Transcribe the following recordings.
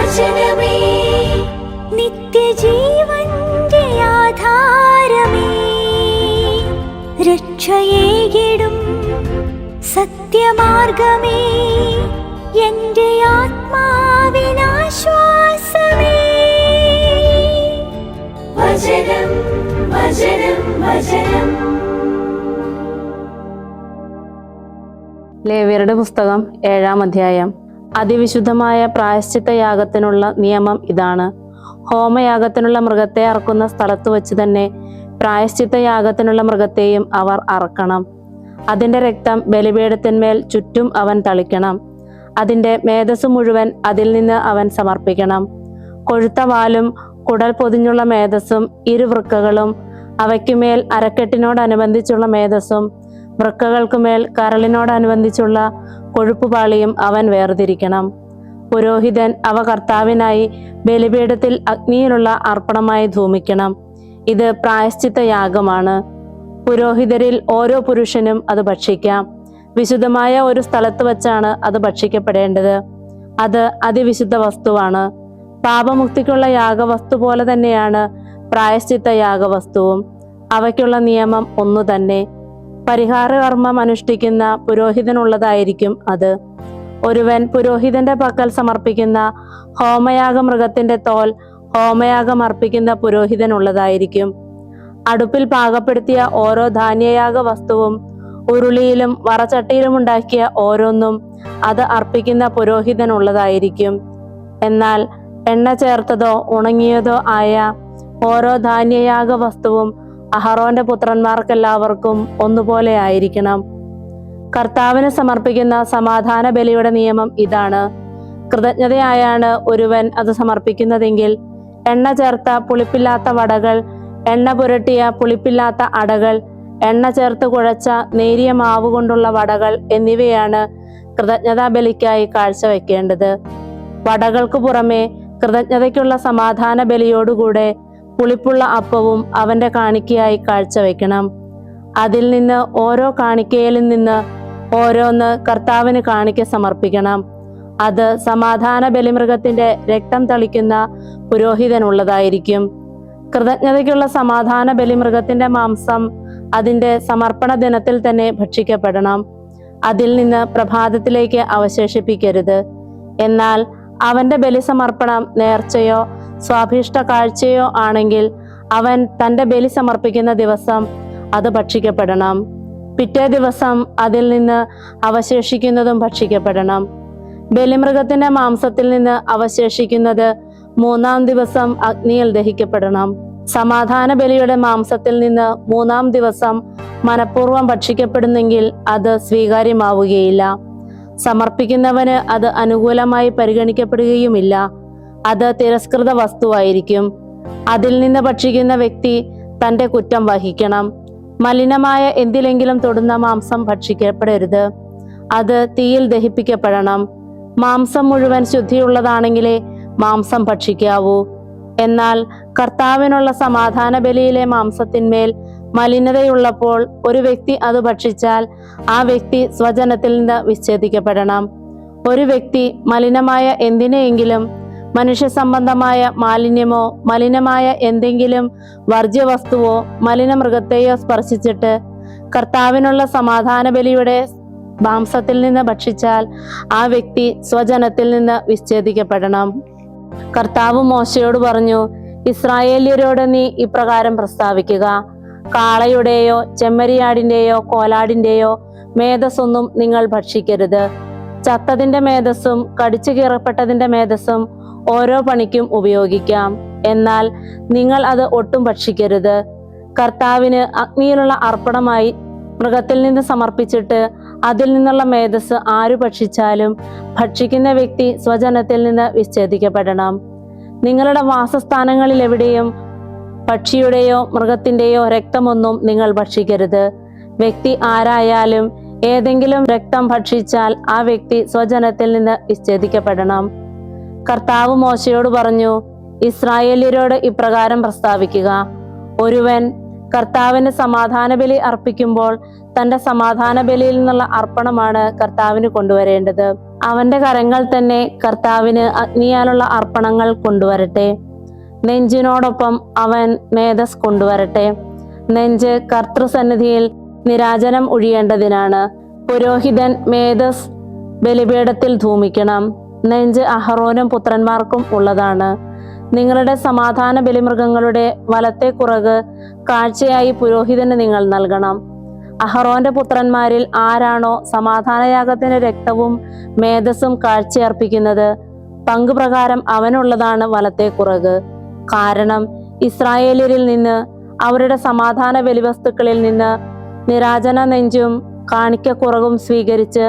വചനമേ നിത്യജീവന്റെ ആധാരമേ, രക്ഷയേകിടും സത്യമാർഗമേ, എന്റെ ആത്മാവിനാശ്വാസമേ. വചനം വചനം വചനം. ലേവ്യരുടെ പുസ്തകം 7-ാം അധ്യായം. അതിവിശുദ്ധമായ പ്രായശ്ചിത്ത യാഗത്തിനുള്ള നിയമം ഇതാണ്. ഹോമയാഗത്തിനുള്ള മൃഗത്തെ അറക്കുന്ന സ്ഥലത്ത് വച്ച് തന്നെ പ്രായശ്ചിത്ത യാഗത്തിനുള്ള മൃഗത്തെയും അവർ അറക്കണം. അതിന്റെ രക്തം ബലിപീഠത്തിന്മേൽ ചുറ്റും അവൻ തളിക്കണം. അതിന്റെ മേധസ് മുഴുവൻ അതിൽ നിന്ന് അവൻ സമർപ്പിക്കണം. കൊഴുത്ത വാലും കുടൽ പൊതിഞ്ഞുള്ള മേധസ്സും ഇരുവൃക്കകളും അവയ്ക്കുമേൽ അരക്കെട്ടിനോടനുബന്ധിച്ചുള്ള മേധസ്സും വൃക്കകൾക്കുമേൽ കരളിനോടനുബന്ധിച്ചുള്ള കൊഴുപ്പുപാളിയും അവൻ വേർതിരിക്കണം. പുരോഹിതൻ അവ കർത്താവിനായി ബലിപീഠത്തിൽ അഗ്നിയിലുള്ള അർപ്പണമായി ധൂമിക്കണം. ഇത് പ്രായശ്ചിത്ത യാഗമാണ്. പുരോഹിതരിൽ ഓരോ പുരുഷനും അത് ഭക്ഷിക്കാം. വിശുദ്ധമായ ഒരു സ്ഥലത്ത് വച്ചാണ് അത് ഭക്ഷിക്കപ്പെടേണ്ടത്. അത് അതിവിശുദ്ധ വസ്തുവാണ്. പാപമുക്തിക്കുള്ള യാഗവസ്തു പോലെ തന്നെയാണ് പ്രായശ്ചിത്ത യാഗവസ്തുവും. അവയ്ക്കുള്ള നിയമം ഒന്നു തന്നെ. പരിഹാരകർമ്മം അനുഷ്ഠിക്കുന്ന പുരോഹിതനുള്ളതായിരിക്കും അത്. ഒരുവൻ പുരോഹിതന്റെ പക്കൽ സമർപ്പിക്കുന്ന ഹോമയാഗ മൃഗത്തിന്റെ തോൽ ഹോമയാഗം അർപ്പിക്കുന്ന പുരോഹിതനുള്ളതായിരിക്കും. അടുപ്പിൽ പാകപ്പെടുത്തിയ ഓരോ ധാന്യയാഗ വസ്തുവും ഉരുളിയിലും വറചട്ടിയിലും ഉണ്ടാക്കിയ ഓരോന്നും അത് അർപ്പിക്കുന്ന പുരോഹിതനുള്ളതായിരിക്കും. എന്നാൽ എണ്ണ ചേർത്തതോ ഉണങ്ങിയതോ ആയ ഓരോ ധാന്യയാഗ വസ്തുവും അഹറോന്റെ പുത്രന്മാർക്കെല്ലാവർക്കും ഒന്നുപോലെ ആയിരിക്കണം. കർത്താവിന് സമർപ്പിക്കുന്ന സമാധാന ബലിയുടെ നിയമം ഇതാണ്. കൃതജ്ഞതയായാണ് ഒരുവൻ അത് സമർപ്പിക്കുന്നതെങ്കിൽ എണ്ണ ചേർത്ത പുളിപ്പില്ലാത്ത വടകൾ, എണ്ണ പുരട്ടിയ പുളിപ്പില്ലാത്ത അടകൾ, എണ്ണ ചേർത്ത് കുഴച്ച നേരിയ മാവ് കൊണ്ടുള്ള വടകൾ എന്നിവയാണ് കൃതജ്ഞതാ ബലിക്കായി കാഴ്ചവെക്കേണ്ടത്. വടകൾക്ക് പുറമെ കൃതജ്ഞതയ്ക്കുള്ള സമാധാന ബലിയോടുകൂടെ പുളിപ്പുള്ള അപ്പവും അവന്റെ കാണിക്കയായി കാഴ്ചവെക്കണം. അതിൽ നിന്ന് ഓരോ കാണിക്കയിലും നിന്ന് ഓരോന്ന് കർത്താവിന് കാണിക്ക സമർപ്പിക്കണം. അത് സമാധാന ബലിമൃഗത്തിന്റെ രക്തം തളിക്കുന്ന പുരോഹിതനുള്ളതായിരിക്കും. കൃതജ്ഞതയ്ക്കുള്ള സമാധാന ബലിമൃഗത്തിന്റെ മാംസം അതിന്റെ സമർപ്പണ ദിനത്തിൽ തന്നെ ഭക്ഷിക്കപ്പെടണം. അതിൽ നിന്ന് പ്രഭാതത്തിലേക്ക് അവശേഷിപ്പിക്കരുത്. എന്നാൽ അവന്റെ ബലി സമർപ്പണം നേർച്ചയോ സ്വാഭീഷ്ട കാഴ്ചയോ ആണെങ്കിൽ അവൻ തന്റെ ബലി സമർപ്പിക്കുന്ന ദിവസം അത് ഭക്ഷിക്കപ്പെടണം. പിറ്റേ ദിവസം അതിൽ നിന്ന് അവശേഷിക്കുന്നതും ഭക്ഷിക്കപ്പെടണം. ബലിമൃഗത്തിന്റെ മാംസത്തിൽ നിന്ന് അവശേഷിക്കുന്നത് 3-ാം ദിവസം അഗ്നിയിൽ ദഹിക്കപ്പെടണം. സമാധാന ബലിയുടെ മാംസത്തിൽ നിന്ന് 3-ാം ദിവസം മനഃപൂർവ്വം ഭക്ഷിക്കപ്പെടുന്നെങ്കിൽ അത് സ്വീകാര്യമാവുകയില്ല. സമർപ്പിക്കുന്നവന് അത് അനുകൂലമായി പരിഗണിക്കപ്പെടുകയുമില്ല. അത് തിരസ്കൃത വസ്തുവായിരിക്കും. അതിൽ നിന്ന് ഭക്ഷിക്കുന്ന വ്യക്തി തന്റെ കുറ്റം വഹിക്കണം. മലിനമായ എന്തിലെങ്കിലും തൊടുന്ന മാംസം ഭക്ഷിക്കപ്പെടരുത്. അത് തീയിൽ ദഹിപ്പിക്കപ്പെടണം. മാംസം മുഴുവൻ ശുദ്ധിയുള്ളതാണെങ്കിലേ മാംസം ഭക്ഷിക്കാവൂ. എന്നാൽ കർത്താവിനുള്ള സമാധാന ബലിയിലെ മാംസത്തിന്മേൽ മലിനതയുള്ളപ്പോൾ ഒരു വ്യക്തി അത് ഭക്ഷിച്ചാൽ ആ വ്യക്തി സ്വജനത്തിൽ നിന്ന് വിച്ഛേദിക്കപ്പെടണം. ഒരു വ്യക്തി മലിനമായ എന്തിനെയെങ്കിലും, മനുഷ്യ സംബന്ധമായ മാലിന്യമോ മലിനമായ എന്തെങ്കിലും വർജ്യവസ്തുവോ മലിനമൃഗത്തെയോ സ്പർശിച്ചിട്ട് കർത്താവിനുള്ള സമാധാന ബലിയുടെ മാംസത്തിൽ നിന്ന് ഭക്ഷിച്ചാൽ ആ വ്യക്തി സ്വജനത്തിൽ നിന്ന് വിച്ഛേദിക്കപ്പെടണം. കർത്താവ് മോശയോട് പറഞ്ഞു, ഇസ്രായേല്യരോട് നീ ഇപ്രകാരം പ്രസ്താവിക്കുക: കാളയുടെയോ ചെമ്മരിയാടിന്റെയോ കോലാടിന്റെയോ മേധസ്സൊന്നും നിങ്ങൾ ഭക്ഷിക്കരുത്. ചത്തതിന്റെ മേധസ്സും കടിച്ചു കീറപ്പെട്ടതിന്റെ മേധസ്സും ഓരോ പണിക്കും ഉപയോഗിക്കാം. എന്നാൽ നിങ്ങൾ അത് ഒട്ടും ഭക്ഷിക്കരുത്. കർത്താവിന് അഗ്നിയിലുള്ള അർപ്പണമായി മൃഗത്തിൽ നിന്ന് സമർപ്പിച്ചിട്ട് അതിൽ നിന്നുള്ള മേധസ് ആരു ഭക്ഷിച്ചാലും ഭക്ഷിക്കുന്ന വ്യക്തി സ്വജനത്തിൽ നിന്ന് വിച്ഛേദിക്കപ്പെടണം. നിങ്ങളുടെ വാസസ്ഥാനങ്ങളിൽ എവിടെയും പക്ഷിയുടെയോ മൃഗത്തിന്റെയോ രക്തമൊന്നും നിങ്ങൾ ഭക്ഷിക്കരുത്. വ്യക്തി ആരായാലും ഏതെങ്കിലും രക്തം ഭക്ഷിച്ചാൽ ആ വ്യക്തി സ്വജനത്തിൽ നിന്ന് വിച്ഛേദിക്കപ്പെടണം. കർത്താവ് മോശയോട് പറഞ്ഞു, ഇസ്രായേല്യരോട് ഇപ്രകാരം പ്രസ്താവിക്കുക: ഒരുവൻ കർത്താവിന് സമാധാന ബലി അർപ്പിക്കുമ്പോൾ തന്റെ സമാധാന ബലിയിൽ നിന്നുള്ള അർപ്പണമാണ് കർത്താവിന് കൊണ്ടുവരേണ്ടത്. അവന്റെ കരങ്ങൾ തന്നെ കർത്താവിന് അഗ്നിയാലുള്ള അർപ്പണങ്ങൾ കൊണ്ടുവരട്ടെ. നെഞ്ചിനോടൊപ്പം അവൻ മേധസ് കൊണ്ടുവരട്ടെ. നെഞ്ച് കർത്തൃസന്നിധിയിൽ നിരാജനം ഒഴിയേണ്ടതിനാണ്. പുരോഹിതൻ മേധസ് ബലിപീഠത്തിൽ ധൂമിക്കണം. നെഞ്ച് അഹറോനും പുത്രന്മാർക്കും ഉള്ളതാണ്. നിങ്ങളുടെ സമാധാന ബലിമൃഗങ്ങളുടെ വലത്തെ കുറക് കാഴ്ചയായി പുരോഹിതന് നിങ്ങൾ നൽകണം. അഹറോന്റെ പുത്രന്മാരിൽ ആരാണോ സമാധാനയാഗത്തിന്റെ രക്തവും മേധസ്സും കാഴ്ചയർപ്പിക്കുന്നത്, പങ്കുപ്രകാരം അവനുള്ളതാണ് വലത്തെ കുറക്. കാരണം ഇസ്രായേലിൽ നിന്ന്, അവരുടെ സമാധാന ബലിവസ്തുക്കളിൽ നിന്ന് നിരാജന നെഞ്ചും കാണിക്കക്കുറകും സ്വീകരിച്ച്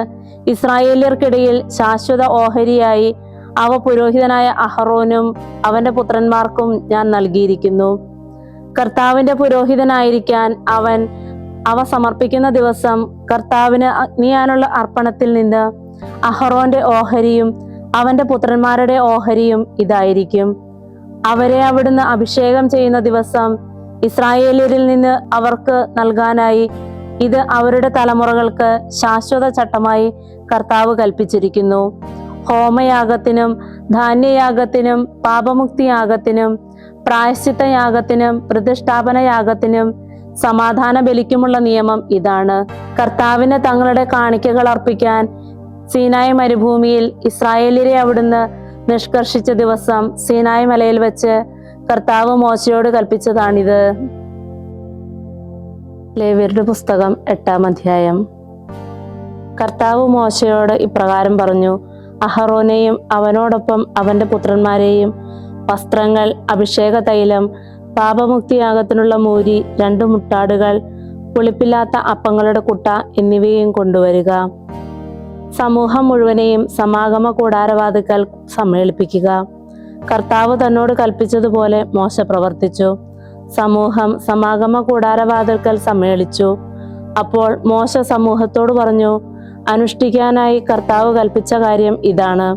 ഇസ്രായേല്യർക്കിടയിൽ ശാശ്വത ഓഹരിയായി അവ പുരോഹിതനായ അഹറോനും അവന്റെ പുത്രന്മാർക്കും ഞാൻ നൽകിയിരിക്കുന്നു. കർത്താവിന്റെ പുരോഹിതനായിരിക്കാൻ അവൻ അവ സമർപ്പിക്കുന്ന ദിവസം കർത്താവിന് അഗ്നിയാനുള്ള അർപ്പണത്തിൽ നിന്ന് അഹറോന്റെ ഓഹരിയും അവന്റെ പുത്രന്മാരുടെ ഓഹരിയും ഇതായിരിക്കും. അവരെ അവിടുന്ന് അഭിഷേകം ചെയ്യുന്ന ദിവസം ഇസ്രായേല്യരിൽ നിന്ന് അവർക്ക് നൽകാനായി ഇത് അവരുടെ തലമുറകൾക്ക് ശാശ്വത ചട്ടമായി കർത്താവ് കൽപ്പിച്ചിരിക്കുന്നു. ഹോമയാഗത്തിനും ധാന്യയാഗത്തിനും പാപമുക്തിയാഗത്തിനും പ്രായശ്ചിത്തയാഗത്തിനും പ്രതിഷ്ഠാപനയാഗത്തിനും സമാധാന ബലിക്കുമുള്ള നിയമം ഇതാണ്. കർത്താവിന് തങ്ങളുടെ കാണിക്കകൾ അർപ്പിക്കാൻ സീനായി മരുഭൂമിയിൽ ഇസ്രായേല്യരെ അവിടുന്ന് നിഷ്കർഷിച്ച ദിവസം സീനായി മലയിൽ വെച്ച് കർത്താവ് മോശയോട് കൽപ്പിച്ചതാണിത്. ലേവ്യരുടെ പുസ്തകം 8-ാം അധ്യായം. കർത്താവ് മോശയോട് ഇപ്രകാരം പറഞ്ഞു: അഹറോനെയും അവനോടൊപ്പം അവന്റെ പുത്രന്മാരെയും വസ്ത്രങ്ങൾ, അഭിഷേക തൈലം, പാപമുക്തിയാഗത്തിനുള്ള മൂരി, 2 മുട്ടാടുകൾ, പുളിപ്പില്ലാത്ത അപ്പങ്ങളുടെ കുട്ട എന്നിവയും കൊണ്ടുവരിക. സമൂഹം മുഴുവനെയും സമാഗമ കൂടാരവാതിൽക്കൽ സമ്മേളിപ്പിക്കുക. കർത്താവ് തന്നോട് കൽപ്പിച്ചതുപോലെ മോശ പ്രവർത്തിച്ചു. സമൂഹം സമാഗമ കൂടാരവാതിൽക്കൽ സമ്മേളിച്ചു. അപ്പോൾ മോശ സമൂഹത്തോട് പറഞ്ഞു: അനുഷ്ഠിക്കാനായി കർത്താവ് കൽപ്പിച്ച കാര്യം ഇതാണ്.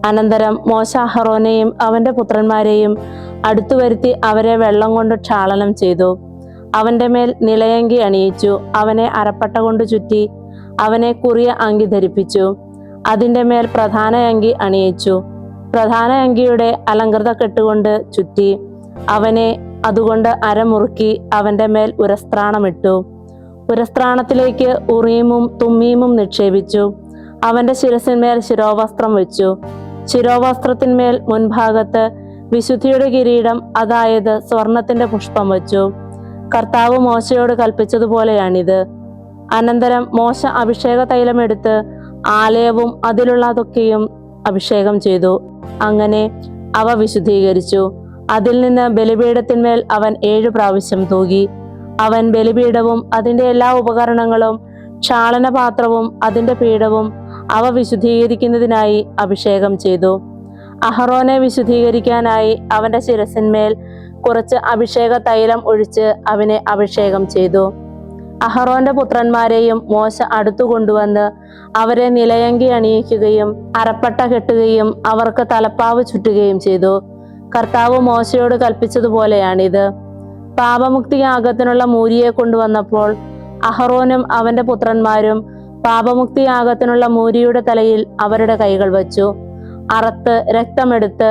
അനന്തരം മോശ അഹറോനെയും അവന്റെ പുത്രന്മാരെയും അടുത്തു വരുത്തി അവരെ വെള്ളം കൊണ്ട് ക്ഷാളനം ചെയ്തു. അവന്റെ മേൽ നിലയങ്കി അണിയിച്ചു. അവനെ അരപ്പട്ട കൊണ്ട് ചുറ്റി അവനെ കുറിയ അങ്കി ധരിപ്പിച്ചു. അതിന്റെ മേൽ പ്രധാന അങ്കി അണിയിച്ചു. പ്രധാന അങ്കിയുടെ അലങ്കൃത കെട്ടുകൊണ്ട് ചുറ്റി അവനെ അതുകൊണ്ട് അരമുറുക്കി അവന്റെ മേൽ ഉരസ്ത്രാണമിട്ടു. ഉരസ്ത്രാണത്തിലേക്ക് ഉറീമും തുമ്മീമും നിക്ഷേപിച്ചു. അവന്റെ ശിരസിന്മേൽ ശിരോവസ്ത്രം വെച്ചു. ശിരോവസ്ത്രത്തിന്മേൽ മുൻഭാഗത്ത് വിശുദ്ധിയുടെ കിരീടം, അതായത് സ്വർണത്തിന്റെ പുഷ്പം വച്ചു. കർത്താവ് മോശയോട് കൽപ്പിച്ചതുപോലെയാണിത്. അനന്തരം മോശ അഭിഷേക തൈലം എടുത്ത് ആലയവും അതിലുള്ളതൊക്കെയും അഭിഷേകം ചെയ്തു. അങ്ങനെ അവ വിശുദ്ധീകരിച്ചു. അതിൽ നിന്ന് ബലിപീഠത്തിന്മേൽ അവൻ 7 പ്രാവശ്യം തൂകി. അവൻ ബലിപീഠവും അതിന്റെ എല്ലാ ഉപകരണങ്ങളും ക്ഷാളനപാത്രവും അതിന്റെ പീഠവും അവ വിശുദ്ധീകരിക്കുന്നതിനായി അഭിഷേകം ചെയ്തു. അഹറോനെ വിശുദ്ധീകരിക്കാനായി അവന്റെ ശിരസിന്മേൽ കുറച്ച് അഭിഷേക തൈലം ഒഴിച്ച് അവനെ അഭിഷേകം ചെയ്തു. അഹറോന്റെ പുത്രന്മാരെയും മോശ അടുത്തു കൊണ്ടുവന്ന് അവരെ നിലയങ്കി അണിയിക്കുകയും അരപ്പട്ട കെട്ടുകയും അവർക്ക് തലപ്പാവ് ചുറ്റുകയും ചെയ്തു. കർത്താവ് മോശയോട് കൽപ്പിച്ചതുപോലെയാണിത്. പാപമുക്തിയാഗത്തിനുള്ള മൂരിയെ കൊണ്ടുവന്നപ്പോൾ അഹറോനും അവന്റെ പുത്രന്മാരും പാപമുക്തിയാഗത്തിനുള്ള മൂരിയുടെ തലയിൽ അവരുടെ കൈകൾ വച്ചു. അറുത്ത് രക്തമെടുത്ത്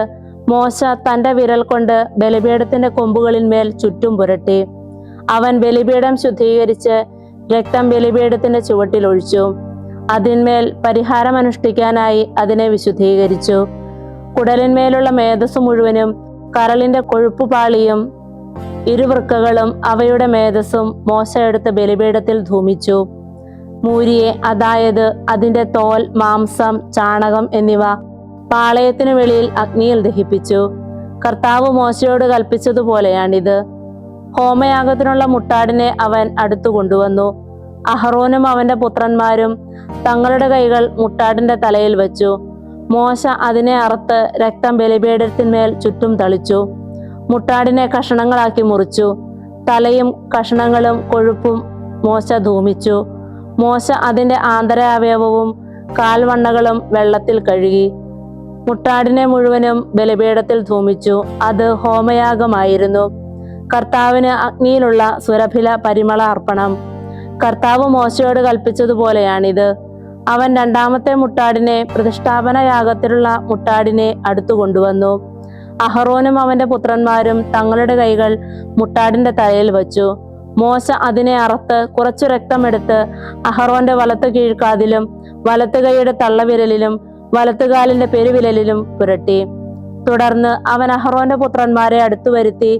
മോശ തന്റെ വിരൽ കൊണ്ട് ബലിപീഠത്തിന്റെ കൊമ്പുകളിന്മേൽ ചുറ്റും പുരട്ടി. അവൻ ബലിപീഠം ശുദ്ധീകരിച്ച് രക്തം ബലിപീഠത്തിന്റെ ചുവട്ടിൽ ഒഴിച്ചു. അതിന്മേൽ പരിഹാരം അനുഷ്ഠിക്കാനായി അതിനെ വിശുദ്ധീകരിച്ചു. കുടലിന്മേലുള്ള മേധസ് മുഴുവനും കരളിന്റെ കൊഴുപ്പുപാളിയും ഇരുവൃക്കകളും അവയുടെ മേധസ്സും മോശ എടുത്ത് ബലിപീഠത്തിൽ ധൂമിച്ചു. മൂരിയെ, അതായത് അതിന്റെ തോൽ, മാംസം, ചാണകം എന്നിവ പാളയത്തിനു വെളിയിൽ അഗ്നിയിൽ ദഹിപ്പിച്ചു. കർത്താവ് മോശയോട് കൽപ്പിച്ചതുപോലെയാണിത്. ഹോമയാഗത്തിനുള്ള മുട്ടാടിനെ അവൻ അടുത്തു കൊണ്ടുവന്നു. അഹറോനും അവന്റെ പുത്രന്മാരും തങ്ങളുടെ കൈകൾ മുട്ടാടിന്റെ തലയിൽ വെച്ചു. മോശ അതിനെ അറുത്ത് രക്തം ബലിപീഠത്തിന്മേൽ ചുറ്റും തളിച്ചു. മുട്ടാടിനെ കഷണങ്ങളാക്കി മുറിച്ചു. തലയും കഷണങ്ങളും കൊഴുപ്പും മോശ ധൂമിച്ചു. മോശ അതിന്റെ ആന്തരാവയവവും കാൽവണ്ണകളും വെള്ളത്തിൽ കഴുകി. മുട്ടാടിനെ മുഴുവനും ബലിപീഠത്തിൽ ധൂമിച്ചു. അത് ഹോമയാഗമായിരുന്നു, കർത്താവിന് അഗ്നിയിലുള്ള സുരഭില പരിമള അർപ്പണം. കർത്താവ് മോശയോട് കൽപ്പിച്ചതുപോലെയാണിത്. അവൻ രണ്ടാമത്തെ മുട്ടാടിനെ, പ്രതിഷ്ഠാപന യാഗത്തിലുള്ള മുട്ടാടിനെ അടുത്തു കൊണ്ടുവന്നു. അഹറോനും അവന്റെ പുത്രന്മാരും തങ്ങളുടെ കൈകൾ മുട്ടാടിന്റെ തലയിൽ വച്ചു. മോശ അതിനെ അറുത്ത് കുറച്ചു രക്തമെടുത്ത് അഹറോന്റെ വലത്ത് കീഴ്ക്കാതിലും വലത്ത് കൈയുടെ തള്ളവിരലിലും വലത്തുകാലിന്റെ പെരുവിരലിലും പുരട്ടി. തുടർന്ന് അവൻ അഹറോന്റെ പുത്രന്മാരെ അടുത്തു വരുത്തി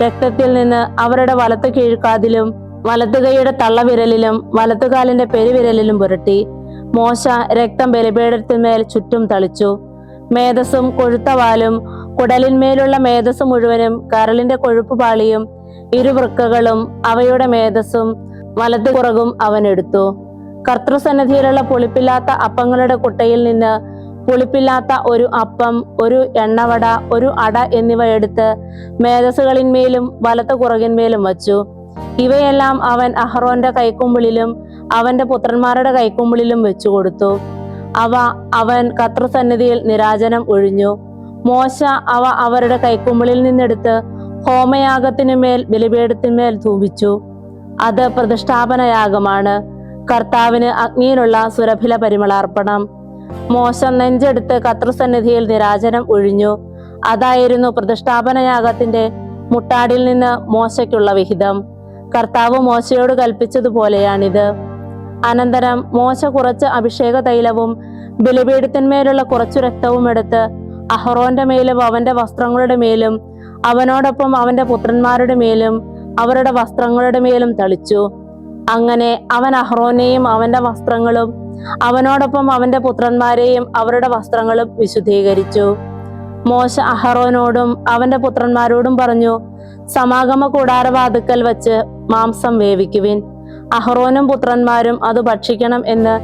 രക്തത്തിൽ നിന്ന് അവരുടെ വലത്ത് കീഴ്ക്കാതിലും വലത്ത് കൈയുടെ തള്ളവിരലിലും വലത്തുകാലിന്റെ പെരുവിരലിലും പുരട്ടി. മോശ രക്തം ബലിപീഠത്തിന്മേൽ ചുറ്റും തളിച്ചു. മേധസ്സും കൊഴുത്തവാലും കുടലിന്മേലുള്ള മേധസ് മുഴുവനും കരളിന്റെ കൊഴുപ്പുപാളിയും ഇരുവൃക്കകളും അവയുടെ മേധസ്സും വലത്ത് പുറകും അവൻ എടുത്തു. കർത്തൃസന്നിധിയിലുള്ള പുളിപ്പില്ലാത്ത അപ്പങ്ങളുടെ കുട്ടയിൽ നിന്ന് പുളിപ്പില്ലാത്ത ഒരു അപ്പം, ഒരു എണ്ണവട, ഒരു അട എന്നിവ എടുത്ത് മേധസ്സുകളിന്മേലും വലത്ത് കുറകിന്മേലും വച്ചു. ഇവയെല്ലാം അവൻ അഹറോന്റെ കൈക്കുമ്പിളിലും അവന്റെ പുത്രന്മാരുടെ കൈക്കുമ്പിളിലും വെച്ചു കൊടുത്തു. അവൻ കർത്തൃസന്നിധിയിൽ നീരാജനം ഒഴിഞ്ഞു. മോശ അവ അവരുടെ കൈക്കുമ്പിളിൽ നിന്നെടുത്ത് ഹോമയാഗത്തിനുമേൽ ബലിപീഠത്തിന്മേൽ ധൂപിച്ചു. അത് പ്രതിഷ്ഠാപന യാഗമാണ്, കർത്താവിന് അഗ്നിയിലുള്ള സുരഭില പരിമളാർപ്പണം. മോശ നെഞ്ചെടുത്ത് കർത്തൃസന്നിധിയിൽ നീരാജനം ഒഴിഞ്ഞു. അതായിരുന്നു പ്രതിഷ്ഠാപന യാഗത്തിന്റെ മുട്ടാടിൽ നിന്ന് മോശയ്ക്കുള്ള വിഹിതം. കർത്താവ് മോശയോട് കൽപ്പിച്ചതുപോലെയാണിത്. അനന്തരം മോശ കുറച്ച് അഭിഷേക തൈലവും ബലിപീഠത്തിന്മേലുള്ള കുറച്ചു രക്തവും എടുത്ത് അഹറോന്റെ മേലും അവന്റെ വസ്ത്രങ്ങളുടെ മേലും അവനോടൊപ്പം അവന്റെ പുത്രന്മാരുടെ മേലും അവരുടെ വസ്ത്രങ്ങളുടെ മേലും തളിച്ചു. അങ്ങനെ അവൻ അഹറോനെയും അവന്റെ വസ്ത്രങ്ങളും അവനോടൊപ്പം അവന്റെ പുത്രന്മാരെയും അവരുടെ വസ്ത്രങ്ങളും വിശുദ്ധീകരിച്ചു. മോശ അഹറോനോടും അവന്റെ പുത്രന്മാരോടും പറഞ്ഞു, സമാഗമ കൂടാരവാതിക്കൽ വച്ച് മാംസം വേവിക്കുവിൻ. അഹറോനും പുത്രന്മാരും അത് ഭക്ഷിക്കണം എന്ന്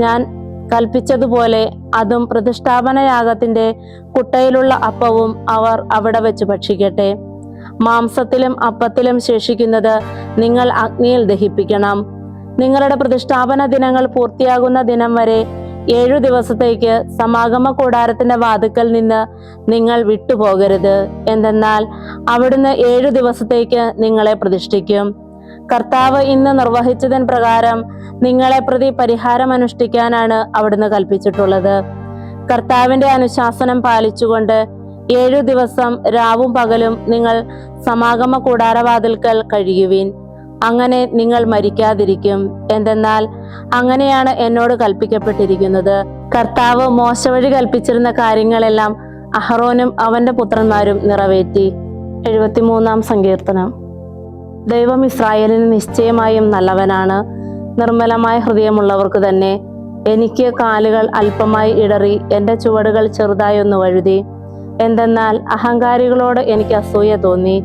ഞാൻ കൽപ്പിച്ചതുപോലെ അതും പ്രതിഷ്ഠാപന യാഗത്തിന്റെ കുട്ടയിലുള്ള അപ്പവും അവർ അവിടെ വെച്ച് ഭക്ഷിക്കട്ടെ. മാംസത്തിലും അപ്പത്തിലും ശേഷിക്കുന്നത് നിങ്ങൾ അഗ്നിയിൽ ദഹിപ്പിക്കണം. നിങ്ങളുടെ പ്രതിഷ്ഠാപന ദിനങ്ങൾ പൂർത്തിയാകുന്ന ദിനം വരെ 7 ദിവസത്തേക്ക് സമാഗമ കൂടാരത്തിന്റെ വാതിക്കൽ നിന്ന് നിങ്ങൾ വിട്ടുപോകരുത്. എന്തെന്നാൽ അവിടുന്ന് 7 ദിവസത്തേക്ക് നിങ്ങളെ പ്രതിഷ്ഠിക്കും. കർത്താവ് ഇന്ന് നിർവഹിച്ചതിന് പ്രകാരം നിങ്ങളെ പ്രതി പരിഹാരം അനുഷ്ഠിക്കാനാണ് അവിടുന്ന് കൽപ്പിച്ചിട്ടുള്ളത്. കർത്താവിന്റെ അനുശാസനം പാലിച്ചുകൊണ്ട് 7 ദിവസം രാവും പകലും നിങ്ങൾ സമാഗമ കൂടാരവാതിൽക്കൽ കഴിയുവിൻ. അങ്ങനെ നിങ്ങൾ മരിക്കാതിരിക്കും. എന്തെന്നാൽ അങ്ങനെയാണ് എന്നോട് കൽപ്പിക്കപ്പെട്ടിരിക്കുന്നത്. കർത്താവ് മോശ വഴി കൽപ്പിച്ചിരുന്ന കാര്യങ്ങളെല്ലാം അഹറോനും അവന്റെ പുത്രന്മാരും നിറവേറ്റി. 73-ാം സങ്കീർത്തനം. ദൈവം ഇസ്രായേലിന് നിശ്ചയമായും നല്ലവനാണ്, നിർമ്മലമായ ഹൃദയമുള്ളവർക്ക് തന്നെ. എനിക്ക് കാലുകൾ അല്പമായി ഇടറി, എൻ്റെ ചുവടുകൾ ചെറുതായൊന്ന് വഴുതി. എന്തെന്നാൽ അഹങ്കാരികളോട് എനിക്ക് അസൂയ തോന്നി.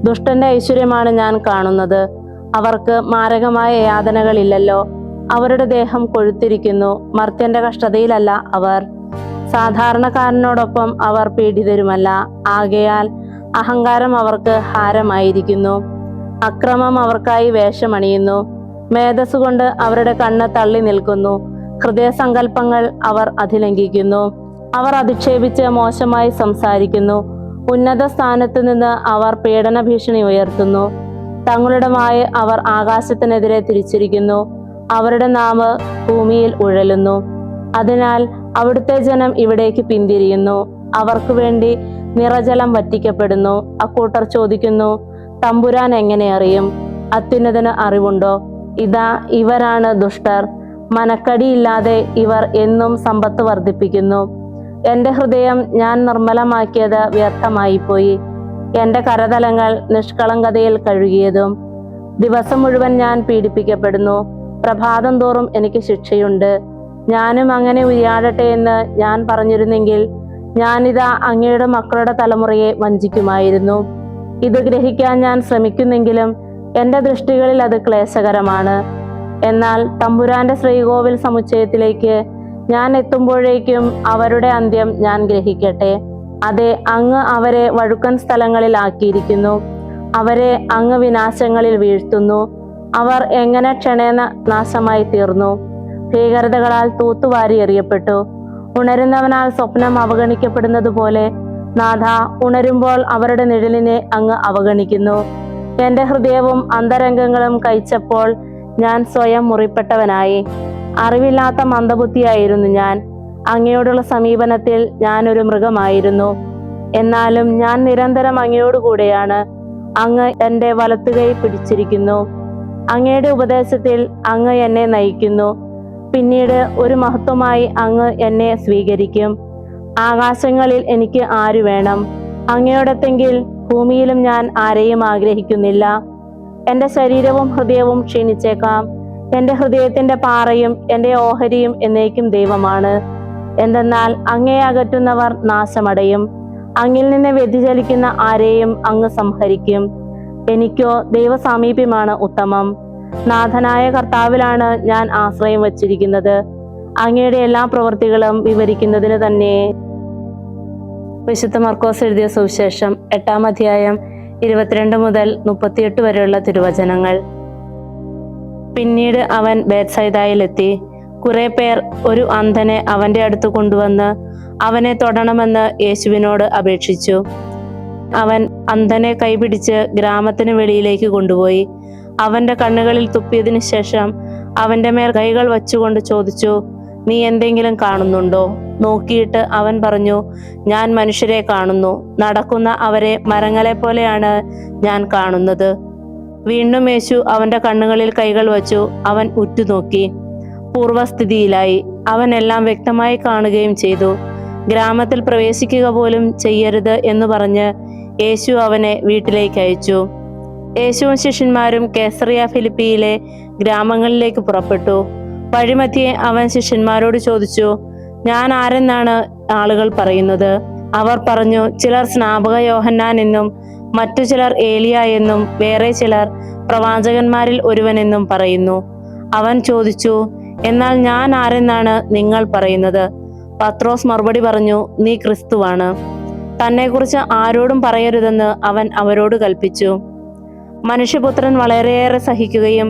ദുഷ്ടന്റെ ഐശ്വര്യമാണ് ഞാൻ കാണുന്നത്. അവർക്ക് മാരകമായ യാതനകളില്ലല്ലോ. അവരുടെ ദേഹം കൊഴുത്തിരിക്കുന്നു. മർത്യന്റെ കഷ്ടതയിലല്ല അവർ. സാധാരണക്കാരനോടൊപ്പം അവർ പീഡിതരുമല്ല. ആകയാൽ അഹങ്കാരം അവർക്ക് ഹാരമായിരിക്കുന്നു. അക്രമം അവർക്കായി വേഷമണിയുന്നു. മേധസ്സുകൊണ്ട് അവരുടെ കണ്ണ് തള്ളി നിൽക്കുന്നു. ഹൃദയസങ്കല്പങ്ങൾ അവർ അതിലംഘിക്കുന്നു. അവർ അധിക്ഷേപിച്ച് മോശമായി സംസാരിക്കുന്നു. ഉന്നത സ്ഥാനത്ത് നിന്ന് അവർ പീഡന ഭീഷണി ഉയർത്തുന്നു. തങ്ങളുടെ വായ അവർ ആകാശത്തിനെതിരെ തിരിച്ചിരിക്കുന്നു. അവരുടെ നാവ് ഭൂമിയിൽ ഉഴലുന്നു. അതിനാൽ അവിടുത്തെ ജനം ഇവിടേക്ക് പിന്തിരിയുന്നു. അവർക്ക് വേണ്ടി നിറജലം വറ്റിക്കപ്പെടുന്നു. അക്കൂട്ടർ ചോദിക്കുന്നു, തമ്പുരാൻ എങ്ങനെ അറിയും? അത്യുന്നതന് അറിവുണ്ടോ? ഇതാ ഇവരാണ് ദുഷ്ടർ. മനക്കടിയില്ലാതെ ഇവർ എന്നും സമ്പത്ത് വർദ്ധിപ്പിക്കുന്നു. എൻ്റെ ഹൃദയം ഞാൻ നിർമ്മലമാക്കിയത് വ്യർത്ഥമായിപ്പോയി. എൻ്റെ കരതലങ്ങൾ നിഷ്കളങ്കതയിൽ കഴുകിയതും. ദിവസം മുഴുവൻ ഞാൻ പീഡിപ്പിക്കപ്പെടുന്നു. പ്രഭാതം തോറും എനിക്ക് ശിക്ഷയുണ്ട്. ഞാനും അങ്ങനെ ഉരിയാടട്ടെ എന്ന് ഞാൻ പറഞ്ഞിരുന്നെങ്കിൽ ഞാനിതാ അങ്ങയുടെ മക്കളുടെ തലമുറയെ വഞ്ചിക്കുമായിരുന്നു. ഇത് ഗ്രഹിക്കാൻ ഞാൻ ശ്രമിക്കുന്നെങ്കിലും എൻ്റെ ദൃഷ്ടികളിൽ അത് ക്ലേശകരമാണ്. എന്നാൽ തമ്പുരാന്റെ ശ്രീകോവിൽ സമുച്ചയത്തിലേക്ക് ഞാൻ എത്തുമ്പോഴേക്കും അവരുടെ അന്ത്യം ഞാൻ ഗ്രഹിക്കട്ടെ. അതെ, അങ്ങ് അവരെ വഴുക്കൻ സ്ഥലങ്ങളിൽ ആക്കിയിരിക്കുന്നു. അവരെ അങ്ങ് വിനാശങ്ങളിൽ വീഴ്ത്തുന്നു. അവർ എങ്ങനെ ക്ഷണേന നാശമായി തീർന്നു. ഭീകരതകളാൽ തൂത്തുവാരി എറിയപ്പെട്ടു. ഉണരുന്നവനാൽ സ്വപ്നം അവഗണിക്കപ്പെടുന്നത് പോലെ നാഥ, ഉണരുമ്പോൾ അവരുടെ നിഴലിനെ അങ്ങ് അവഗണിക്കുന്നു. എൻ്റെ ഹൃദയവും അന്തരംഗങ്ങളും കഴിച്ചപ്പോൾ ഞാൻ സ്വയം മുറിപ്പെട്ടവനായി. അറിവില്ലാത്ത മന്ദബുദ്ധിയായിരുന്നു ഞാൻ. അങ്ങയോടുള്ള സമീപനത്തിൽ ഞാനൊരു മൃഗമായിരുന്നു. എന്നാലും ഞാൻ നിരന്തരം അങ്ങയോട് കൂടെയാണ്. അങ്ങ് എൻ്റെ വലത്തുകൈ പിടിച്ചിരിക്കുന്നു. അങ്ങയുടെ ഉപദേശത്തിൽ അങ്ങ് എന്നെ നയിക്കുന്നു. പിന്നീട് ഒരു മഹത്വമായി അങ്ങ് എന്നെ സ്വീകരിക്കും. ആകാശങ്ങളിൽ എനിക്ക് ആരു വേണം? അങ്ങയോടത്തെങ്കിൽ ഭൂമിയിലും ഞാൻ ആരെയും ആഗ്രഹിക്കുന്നില്ല. എൻ്റെ ശരീരവും ഹൃദയവും ക്ഷീണിച്ചേക്കാം. എൻ്റെ ഹൃദയത്തിന്റെ പാറയും എൻ്റെ ഓഹരിയും എന്നേക്കും ദൈവമാണ്. എന്തെന്നാൽ അങ്ങയെ അകറ്റുന്നവർ നാശമടയും. അങ്ങിൽ നിന്ന് വ്യതിചലിക്കുന്ന ആരെയും അങ്ങ് സംഹരിക്കും. എനിക്കോ ദൈവസാമീപ്യമാണ് ഉത്തമം. നാഥനായ കർത്താവിലാണ് ഞാൻ ആശ്രയം വച്ചിരിക്കുന്നത്. അങ്ങയുടെ എല്ലാ പ്രവൃത്തികളും വിവരിക്കുന്നതിന് തന്നെ. വിശുദ്ധ മർക്കോസ് എഴുതിയ സുവിശേഷം 8-ാം അധ്യായം 22 മുതൽ 38 വരെയുള്ള തിരുവചനങ്ങൾ. പിന്നീട് അവൻ ബേത്സയിദായിലെത്തി. കുറെ പേർ ഒരു അന്ധനെ അവന്റെ അടുത്ത് കൊണ്ടുവന്ന് അവനെ തൊടണമെന്ന് യേശുവിനോട് അപേക്ഷിച്ചു. അവൻ അന്ധനെ കൈപിടിച്ച് ഗ്രാമത്തിന് വെളിയിലേക്ക് കൊണ്ടുപോയി. അവന്റെ കണ്ണുകളിൽ തുപ്പിയതിനു ശേഷം അവന്റെ മേൽ കൈകൾ വച്ചുകൊണ്ട് ചോദിച്ചു, നീ എന്തെങ്കിലും കാണുന്നുണ്ടോ? നോക്കിയിട്ട് അവൻ പറഞ്ഞു, ഞാൻ മനുഷ്യരെ കാണുന്നു. നടക്കുന്ന അവരെ മരങ്ങളെ പോലെയാണ് ഞാൻ കാണുന്നത്. വീണ്ടും യേശു അവന്റെ കണ്ണുകളിൽ കൈകൾ വച്ചു. അവൻ ഉറ്റുനോക്കി, പൂർവസ്ഥിതിയിലായി. അവൻ എല്ലാം വ്യക്തമായി കാണുകയും ചെയ്തു. ഗ്രാമത്തിൽ പ്രവേശിക്കുക പോലും ചെയ്യരുത് എന്ന് പറഞ്ഞ് യേശു അവനെ വീട്ടിലേക്ക് അയച്ചു. യേശുവും ശിഷ്യന്മാരും കേസറിയ ഫിലിപ്പിയിലെ ഗ്രാമങ്ങളിലേക്ക് പുറപ്പെട്ടു. വഴിമധ്യേ അവൻ ശിഷ്യന്മാരോട് ചോദിച്ചു, ഞാൻ ആരെന്നാണ് ആളുകൾ പറയുന്നത്? അവർ പറഞ്ഞു, ചിലർ സ്നാപക യോഹന്നാൻ എന്നും മറ്റു ചിലർ ഏലിയ എന്നും വേറെ ചിലർ പ്രവാചകന്മാരിൽ ഒരുവനെന്നും പറയുന്നു. അവൻ ചോദിച്ചു, എന്നാൽ ഞാൻ ആരെന്നാണ് നിങ്ങൾ പറയുന്നത്? പത്രോസ് മറുപടി പറഞ്ഞു, നീ ക്രിസ്തുവാണ്. തന്നെക്കുറിച്ച് ആരോടും പറയരുതെന്ന് അവൻ അവരോട് കൽപ്പിച്ചു. മനുഷ്യപുത്രൻ വളരെയേറെ സഹിക്കുകയും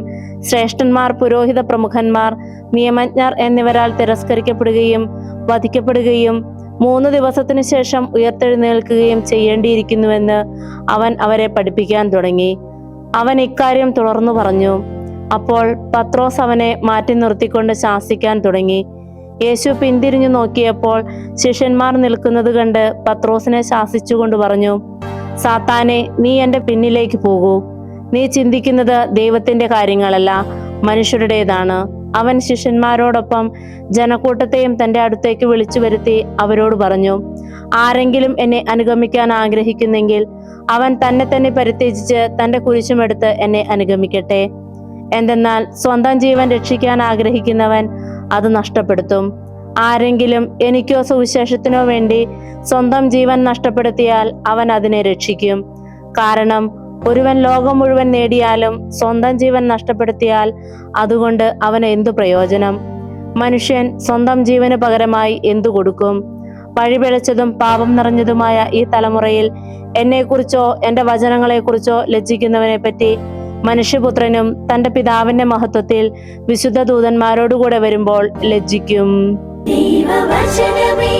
ശ്രേഷ്ഠന്മാർ, പുരോഹിത പ്രമുഖന്മാർ, നിയമജ്ഞർ എന്നിവരാൽ തിരസ്കരിക്കപ്പെടുകയും വധിക്കപ്പെടുകയും 3 ദിവസത്തിനു ശേഷം ഉയർത്തെഴുന്നേൽക്കുകയും ചെയ്യേണ്ടിയിരിക്കുന്നുവെന്ന് അവൻ അവരെ പഠിപ്പിക്കാൻ തുടങ്ങി. അവൻ ഇക്കാര്യം തുടർന്നു പറഞ്ഞു. അപ്പോൾ പത്രോസ് അവനെ മാറ്റി നിർത്തിക്കൊണ്ട് ശാസിക്കാൻ തുടങ്ങി. യേശു പിന്തിരിഞ്ഞു നോക്കിയപ്പോൾ ശിഷ്യന്മാർ നിൽക്കുന്നത് കണ്ട് പത്രോസിനെ ശാസിച്ചുകൊണ്ട് പറഞ്ഞു, സാത്താനെ, നീ എൻ്റെ പിന്നിലേക്ക് പോകൂ. നീ ചിന്തിക്കുന്നത് ദൈവത്തിന്റെ കാര്യങ്ങളല്ല, മനുഷ്യരുടേതാണ്. അവൻ ശിഷ്യന്മാരോടൊപ്പം ജനക്കൂട്ടത്തെയും തന്റെ അടുത്തേക്ക് വിളിച്ചു വരുത്തി അവരോട് പറഞ്ഞു, ആരെങ്കിലും എന്നെ അനുഗമിക്കാൻ ആഗ്രഹിക്കുന്നെങ്കിൽ അവൻ തന്നെ തന്നെ പരിത്യജിച്ച് തന്റെ കുരിശുമെടുത്ത് എന്നെ അനുഗമിക്കട്ടെ. എന്തെന്നാൽ സ്വന്തം ജീവൻ രക്ഷിക്കാൻ ആഗ്രഹിക്കുന്നവൻ അത് നഷ്ടപ്പെടുത്തും. ആരെങ്കിലും എനിക്കോ സുവിശേഷത്തിനോ വേണ്ടി സ്വന്തം ജീവൻ നഷ്ടപ്പെടുത്തിയാൽ അവൻ അതിനെ രക്ഷിക്കും. കാരണം ഒരുവൻ ലോകം മുഴുവൻ നേടിയാലും സ്വന്തം ജീവൻ നഷ്ടപ്പെടുത്തിയാൽ അതുകൊണ്ട് അവന് എന്തു പ്രയോജനം? മനുഷ്യൻ സ്വന്തം ജീവന് പകരമായി എന്തു കൊടുക്കും? പഴിപിഴച്ചതും പാപം നിറഞ്ഞതുമായ ഈ തലമുറയിൽ എന്നെക്കുറിച്ചോ എൻ്റെ വചനങ്ങളെക്കുറിച്ചോ ലജ്ജിക്കുന്നവനെ പറ്റി മനുഷ്യപുത്രനും തന്റെ പിതാവിന്റെ മഹത്വത്തിൽ വിശുദ്ധ ദൂതന്മാരോടുകൂടെ വരുമ്പോൾ ലജ്ജിക്കും. ദൈവവചനമേ,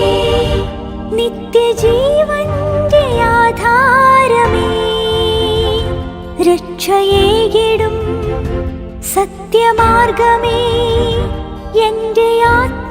നിത്യജീവന്റെ ആധാരമേ, രക്ഷയേകിടും സത്യമാർഗമേ, എൻ്റെ ആത്മാ